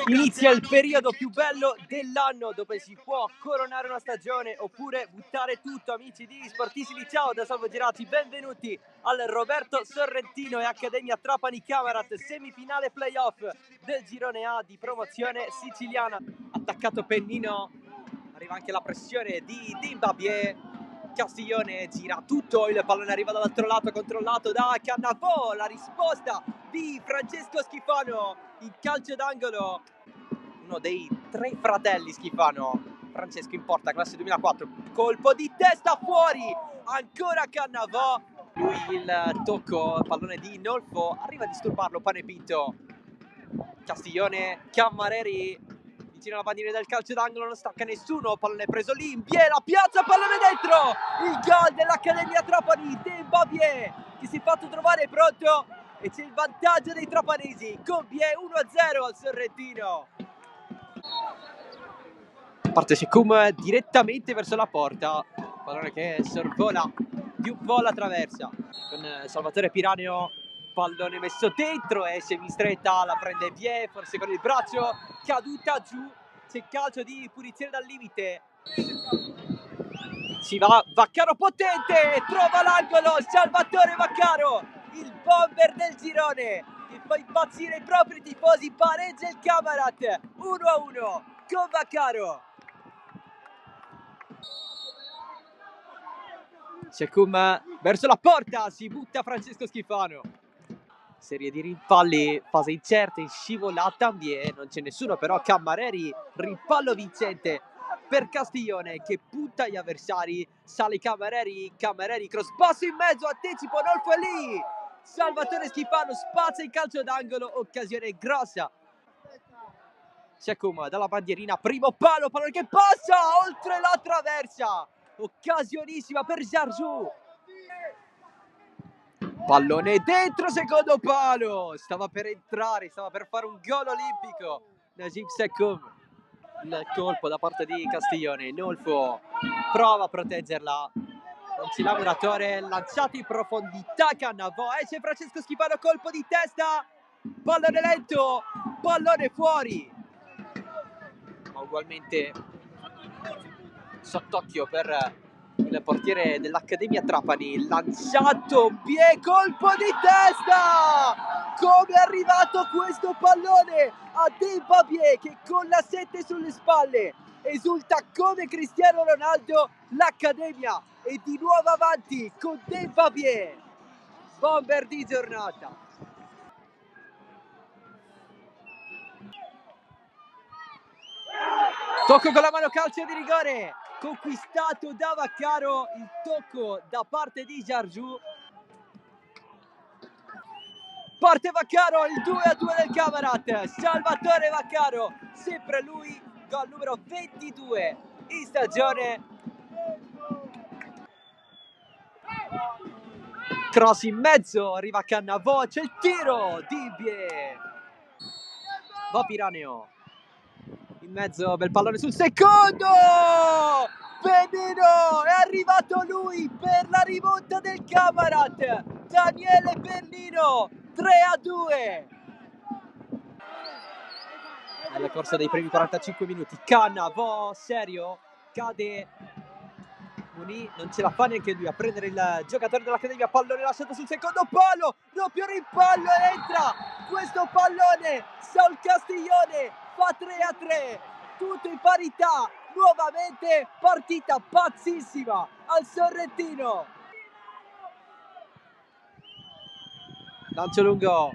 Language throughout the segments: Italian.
Inizia il periodo più bello dell'anno dove si può coronare una stagione oppure buttare tutto, amici di Sportissimi. Ciao da Salvo Girati, benvenuti al Roberto Sorrentino e Accademia Trapani Camarat, semifinale playoff del girone A di promozione siciliana. Attaccato pennino, arriva anche la pressione di Mbappé. Castiglione gira tutto, il pallone arriva dall'altro lato, controllato da Cannavò, la risposta di Francesco Schifano, il calcio d'angolo, uno dei tre fratelli Schifano, Francesco in porta, classe 2004, colpo di testa fuori, ancora Cannavò, lui il tocco, pallone di Nolfo, arriva a disturbarlo Panepinto, Castiglione, Cammareri, vicino alla bandiera del calcio d'angolo, non stacca nessuno, pallone preso lì, in piena piazza, pallone dentro, il gol dell'Accademia Trapani, Mbappé che si è fatto trovare pronto e c'è il vantaggio dei trapanesi, compie 1-0 al Sorrentino. Parte Secum direttamente verso la porta, pallone che sorvola di un po' la traversa, con Salvatore Piranio, pallone messo dentro e semistretta, la prende Vie, forse con il braccio, caduta giù, c'è calcio di punizione dal limite. Si va, Vaccaro potente, trova l'angolo, Salvatore Vaccaro, il bomber del girone, che fa impazzire i propri tifosi, pareggia il Camarat, 1-1 con Vaccaro. Secum verso la porta, si butta Francesco Schifano. Serie di rimpalli, fase incerta, in scivolata, non c'è nessuno però, Cammareri, rimpallo vincente per Castiglione che punta gli avversari, sale Cammareri, cross basso in mezzo, anticipo, Nolfo è lì, Salvatore Schifano spazza in calcio d'angolo, occasione grossa. Secum dalla bandierina, primo palo, pallone che passa oltre la traversa, occasionissima per Jarju. Pallone dentro, secondo palo, stava per entrare, stava per fare un gol olimpico Najib Secum. Il colpo da parte di Castiglione, Nolfo prova a proteggerla, non ci lavoratore, lanciato in profondità Cannavò, c'è Francesco Schifano, colpo di testa, pallone lento, pallone fuori, ma ugualmente sott'occhio per il portiere dell'Accademia Trapani, lanciato, colpo di testa! Come è arrivato questo pallone a Mbappé che con la 7 sulle spalle esulta come Cristiano Ronaldo, l'Accademia è di nuovo avanti con Mbappé, bomber di giornata. Tocco con la mano, calcio di rigore, conquistato da Vaccaro, il tocco da parte di Jarju. Parte Vaccaro, il 2-2 del Camarat, Salvatore Vaccaro, sempre lui, gol numero 22 in stagione. Cross in mezzo, arriva Cannavò, c'è il tiro di Bie. Va Piranio. In mezzo, bel pallone sul secondo, Pennino, è arrivato lui per la rimonta del Camarat, Daniele Pennino, 3-2. Nella corsa dei primi 45 minuti, Cannavò, serio, cade, Muni non ce la fa neanche lui a prendere il giocatore dell'Accademia, pallone lasciato sul secondo palo, doppio rimpallo e entra questo pallone, Saul Castiglione fa 3-3, tutto in parità, nuovamente partita pazzissima al Sorrentino. Lancio lungo,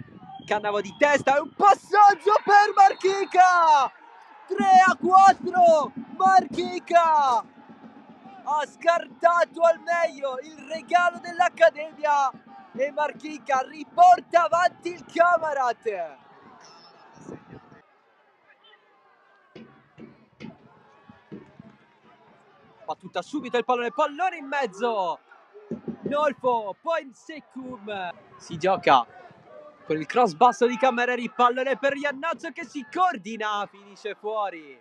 Cannavò di testa e un passaggio per Marchica, 3-4, Marchica ha scartato al meglio il regalo dell'Accademia e Marchica riporta avanti il Camarat. Battuta subito il pallone in mezzo, Nolfo, poi Secum, si gioca con il cross basso di Cammareri, pallone per Iannazzo che si coordina, finisce fuori.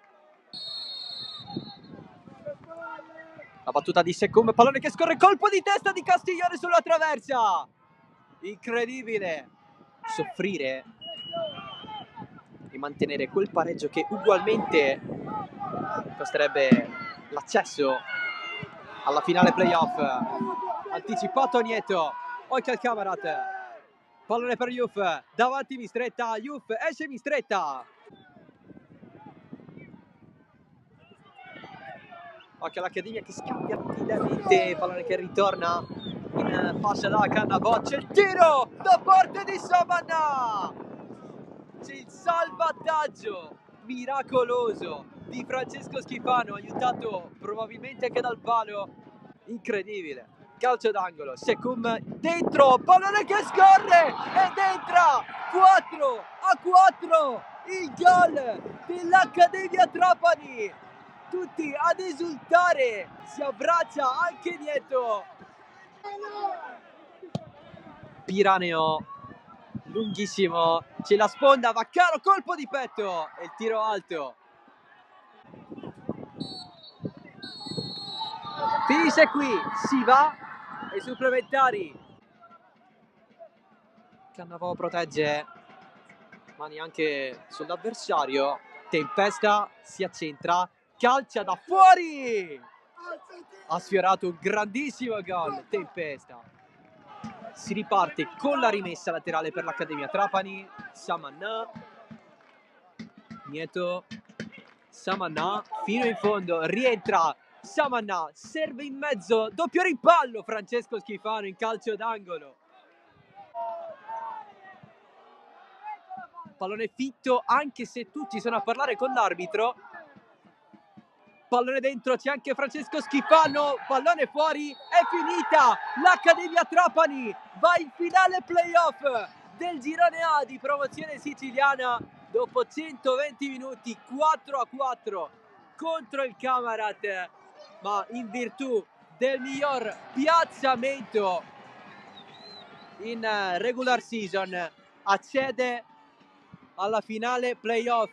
La battuta di Secum, pallone che scorre, colpo di testa di Castiglione sulla traversa. Incredibile. Soffrire mantenere quel pareggio che ugualmente costerebbe l'accesso alla finale playoff. Anticipato Nieto, Oikal Kamarat, pallone per Yuf, davanti Mistretta, Yuf esce Mistretta. Occhio all'Accademia che scambia rapidamente, pallone che ritorna in fascia da Cannavò, il tiro da parte di Samanà, c'è il salvataggio miracoloso di Francesco Schifano, aiutato probabilmente anche dal palo, incredibile, calcio d'angolo, Secum dentro, pallone che scorre ed entra, 4-4, il gol dell'Accademia Trapani, tutti ad esultare, si abbraccia anche Nieto. Piraneo lunghissimo, c'è la sponda, Vaccaro, colpo di petto e il tiro alto. Finisce qui, si va ai supplementari. Cannavò protegge, mani anche sull'avversario, Tempesta si accentra, calcia da fuori, ha sfiorato un grandissimo gol Tempesta. Si riparte con la rimessa laterale per l'Accademia Trapani, Samanà, Nieto, Samanà fino in fondo, rientra Samanà, serve in mezzo, doppio rimpallo Francesco Schifano in calcio d'angolo. Pallone fitto anche se tutti sono a parlare con l'arbitro. Pallone dentro, c'è anche Francesco Schifano, pallone fuori, è finita! L'Accademia Trapani va in finale playoff del girone A di promozione siciliana dopo 120 minuti, 4-4 contro il Kamarat, ma in virtù del miglior piazzamento in regular season accede alla finale playoff.